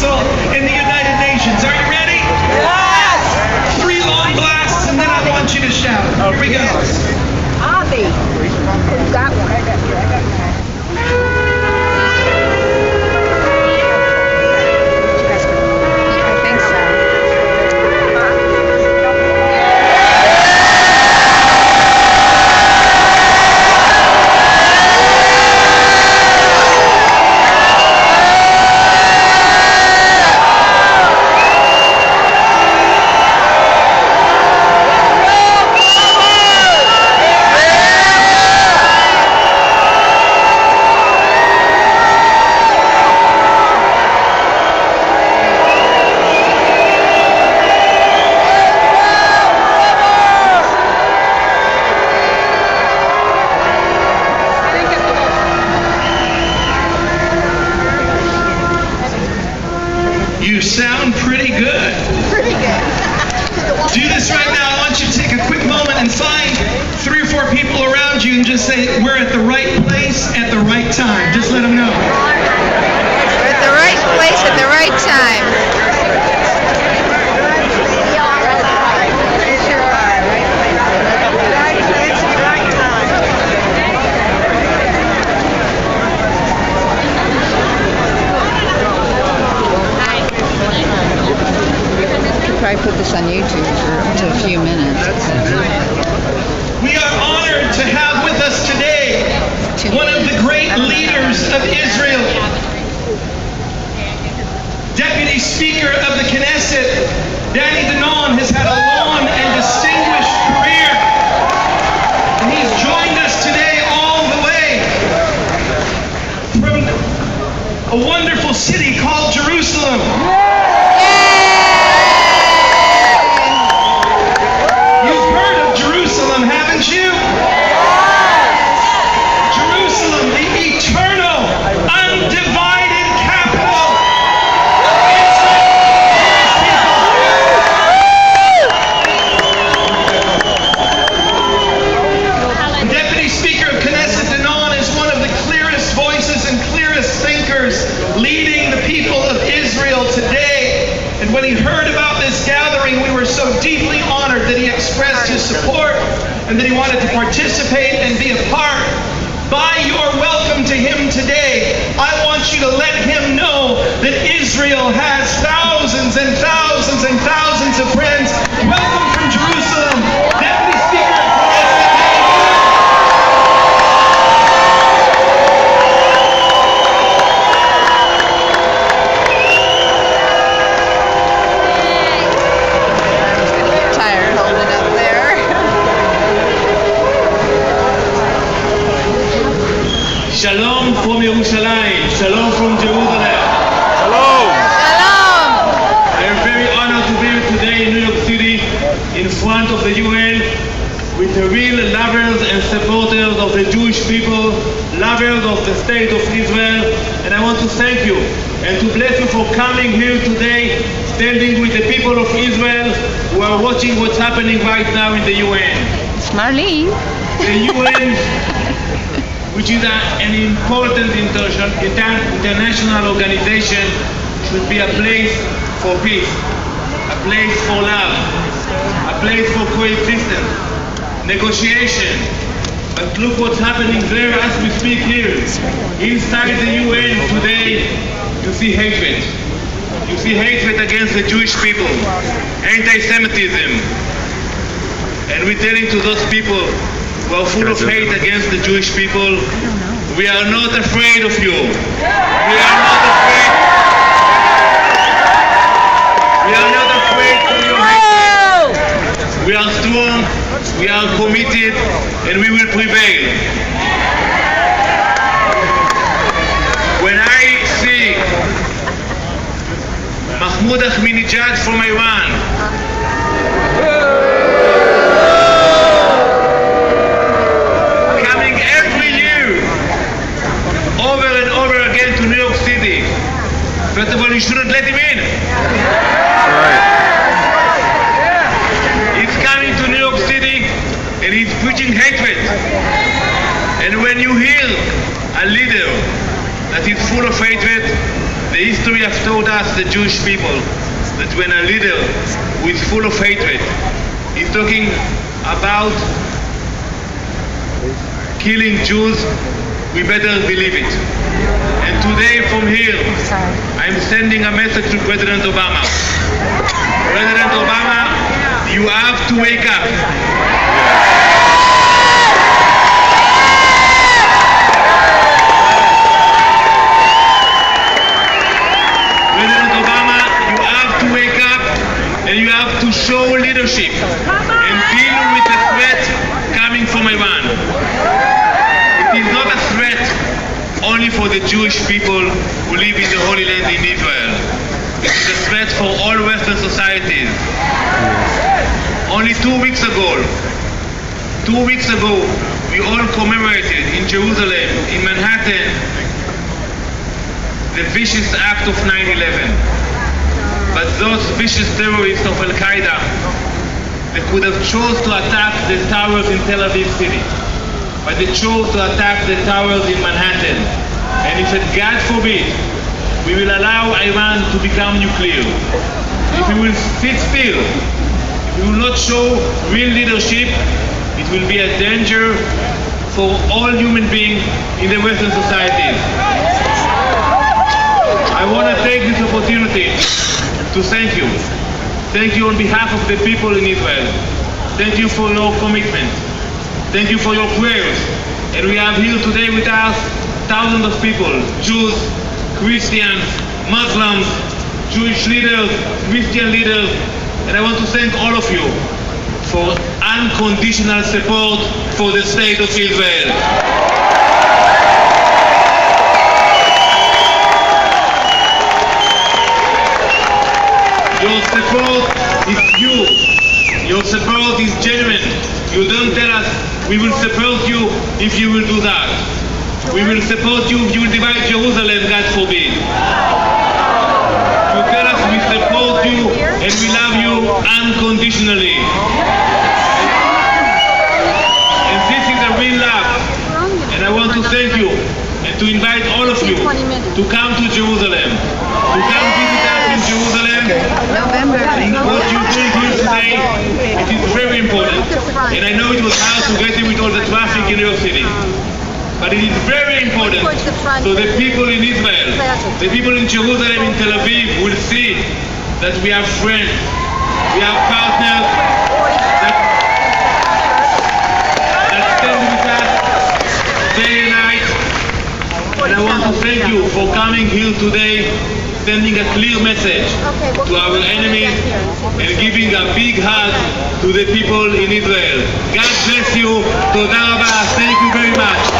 Council in the United Nations. Are you ready? Yes! 3 long blasts, and then I want you to shout. Here we go. Avi. Who's got one? I got one. You sound pretty good. Pretty good. Do this right now. I want you to take a quick moment and find 3 or 4 people around you and just say, we're at the right place at the right time. Just let them know. We're at the right place at the right time. I put this on YouTube for up to a few minutes. We are honored to have with us today one of the great leaders of Israel, Deputy Speaker of the Knesset, Danny Danon, has had a long and distinguished career, and he's joined us today all the way from a wonderful city called Jerusalem. Leading the people of Israel today. And when he heard about this gathering, we were so deeply honored that he expressed his support and that he wanted to participate and be a part. By your welcome to him today, I want you to let him know that Israel has thousands and thousands and thousands of friends. Welcome from Jerusalem, Deputy Speaker of Knesset. Shalom from Yerushalayim. Shalom from Jerusalem. Shalom. I am very honored to be here today in New York City in front of the UN with the real lovers and supporters of the Jewish people, lovers of the state of Israel. And I want to thank you and to bless you for coming here today, standing with the people of Israel who are watching what's happening right now in the UN. It's Marlene. The UN, which is an important international organization, should be a place for peace, a place for love, a place for coexistence, negotiation. But look what's happening there as we speak here. Inside the UN today, you see hatred. You see hatred against the Jewish people, anti-Semitism. And we're telling to those people who are full of hate against the Jewish people, we are not afraid of you. We are not afraid. We are not afraid of your hatred. We are strong, we are committed, and we will prevail. When I see Mahmoud Ahmadinejad from Iran, over and over again to New York City. First of all, you shouldn't let him in. Right. He's coming to New York City and he's preaching hatred. And when you hear a leader that is full of hatred, The history has taught us, the Jewish people, that when a leader who is full of hatred is talking about killing Jews, we better believe it. And today from here, I'm sending a message to President Obama. President Obama, you have to wake up. President Obama, you have to wake up and you have to show leadership and deal with the threat coming from Iran. It is not a threat only for the Jewish people who live in the Holy Land in Israel. It is a threat for all Western societies. Only 2 weeks ago, we all commemorated in Jerusalem, in Manhattan, the vicious act of 9/11. But those vicious terrorists of Al-Qaeda, they could have chose to attack the towers in Tel Aviv city, but they chose to attack the towers in Manhattan. And if God forbid, we will allow Iran to become nuclear, if we will sit still, if we will not show real leadership, it will be a danger for all human beings in the Western societies. I want to take this opportunity to thank you. Thank you on behalf of the people in Israel. Thank you for your commitment. Thank you for your prayers. And we have here today with us thousands of people, Jews, Christians, Muslims, Jewish leaders, Christian leaders. And I want to thank all of you for unconditional support for the state of Israel. Your support is pure. Your support is genuine. You don't tell us, we will support you if you will do that. We will support you if you will divide Jerusalem, God forbid. You tell us we support you and we love you unconditionally. And this is a real love. And I want to thank you and to invite all of you to come to Jerusalem. To come visit us in Jerusalem. November. What you're doing here today, it is very important. And I know it was hard to get in with all the traffic in your city. But it is very important so the people in Israel, the people in Jerusalem, in Tel Aviv will see that we have friends, we have partners that stand with us day and night. And I want to thank you for coming here today, sending a clear message to our enemies and giving a big hug to the people in Israel. God bless you. Toda Rabba. Thank you very much.